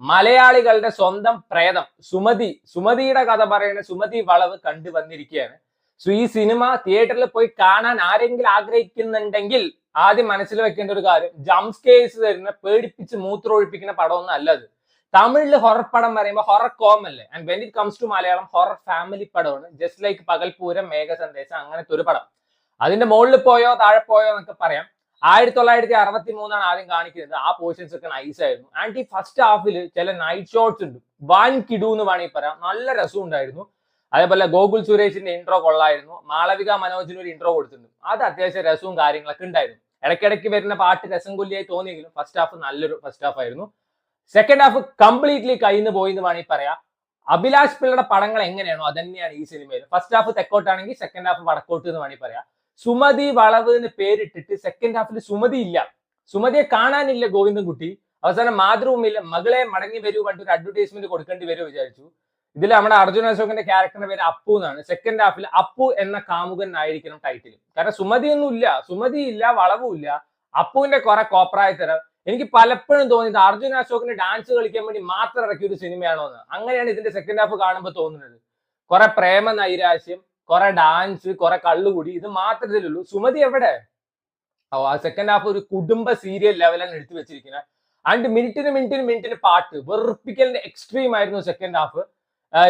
മലയാളികളുടെ സ്വന്തം പ്രേതം സുമതിയുടെ കഥ പറയുന്ന സുമതി വളവ് കണ്ടു വന്നിരിക്കുകയാണ്. സോ ഈ സിനിമ തിയേറ്ററിൽ പോയി കാണാൻ ആരെങ്കിലും ആഗ്രഹിക്കുന്നുണ്ടെങ്കിൽ ആദ്യം മനസ്സിൽ വെക്കേണ്ട ഒരു കാര്യം, ജംപ് സ്കെയർസ് തരുന്ന പേടിപ്പിച്ച് മൂത്രമൊഴിപ്പിക്കുന്ന പടമൊന്നും അല്ലത്. തമിഴില് ഹൊറർ പടം പറയുമ്പോൾ ഹൊറർ കോമല്ലേ, and when it comes to Malayalam horror family പടമാണ്. ജസ്റ്റ് ലൈക്ക് പകൽപൂരം, മേഘസന്ദേശം, അങ്ങനത്തെ ഒരു പടം. അതിന്റെ മുകളിൽ പോയോ താഴെ പോയോ എന്നൊക്കെ പറയാം. 1963 ആദ്യം കാണിക്കുന്നത്. ആ പോർഷൻസ് ഒക്കെ നൈസ് ആയിരുന്നു. ആൻഡ് ഈ ഫസ്റ്റ് ഹാഫിൽ ചില നൈറ്റ് ഷോട്ട്സ് ഉണ്ട്, വൻ കിടു എന്ന് വേണമെങ്കിൽ പറയാം. നല്ല രസം ഉണ്ടായിരുന്നു. അതേപോലെ ഗോകുൽ സുരേഷിന്റെ ഇൻട്രോ കൊള്ളായിരുന്നു. മാളവിക മനോജിന് ഒരു ഇൻട്രോ കൊടുത്തിട്ടുണ്ട്. അത് അത്യാവശ്യം രസവും കാര്യങ്ങളൊക്കെ ഉണ്ടായിരുന്നു. ഇടയ്ക്കിടയ്ക്ക് വരുന്ന പാട്ട് രസം കൊല്ലിയായി തോന്നിയെങ്കിലും ഫസ്റ്റ് ഹാഫ് നല്ലൊരു ഫസ്റ്റ് ഹാഫ് ആയിരുന്നു. സെക്കൻഡ് ഹാഫ് കംപ്ലീറ്റ്ലി കയ്യിൽ പോയി എന്ന് വേണമെങ്കിൽ പറയാം. അഭിലാഷ് പിള്ളയുടെ പടങ്ങൾ എങ്ങനെയാണോ അതന്നെയാണ് ഈ സിനിമയിൽ. ഫസ്റ്റ് ഹാഫ് തെക്കോട്ടാണെങ്കിൽ സെക്കൻഡ് ഹാഫ് വടക്കോട്ട് എന്ന് വേണമെങ്കിൽ പറയാം. സുമതി വളവ് എന്ന് പേരിട്ടിട്ട് സെക്കൻഡ് ഹാഫിൽ സുമതി ഇല്ല, സുമതിയെ കാണാനില്ല ഗോവിന്ദൻകുട്ടി. അവസാനം മാതൃഭൂമിയിൽ മകളെ മടങ്ങി വരൂ കണ്ടു ഒരു അഡ്വർടൈസ്മെന്റ് കൊടുക്കേണ്ടി വരുമോ വിചാരിച്ചു. ഇതിൽ നമ്മുടെ അർജുൻ അശോകന്റെ ക്യാരക്ടറിന്റെ പേര് അപ്പു എന്നാണ്. സെക്കൻഡ് ഹാഫിൽ അപ്പു എന്ന കാമുകൻ ആയിരിക്കണം ടൈറ്റിൽ. കാരണം സുമതിയൊന്നും ഇല്ല, സുമതി ഇല്ല, വളവും ഇല്ല. അപ്പുവിന്റെ കുറെ കോപ്രായത്തരം. എനിക്ക് പലപ്പോഴും തോന്നിയത് അർജുൻ അശോകന് ഡാൻസ് കളിക്കാൻ വേണ്ടി മാത്രം ഇറക്കിയ ഒരു സിനിമയാണോ എന്ന്. അങ്ങനെയാണ് ഇതിന്റെ സെക്കൻഡ് ഹാഫ് കാണുമ്പോൾ തോന്നുന്നത്. കുറെ പ്രേമ നൈരാശ്യം, കുറെ ഡാൻസ്, കുറെ കള്ളുകൂടി, ഇത് മാത്രത്തിലുള്ളൂ. സുമതി എവിടെ? ആ സെക്കൻഡ് ഹാഫ് ഒരു കുടുംബ സീരിയൽ ലെവലാണ് എടുത്തു വെച്ചിരിക്കുന്നത്. ആൻഡ് മിനിറ്റിന് പാട്ട് വെറുപ്പിക്കലിന്റെ എക്സ്ട്രീം ആയിരുന്നു സെക്കൻഡ് ഹാഫ്.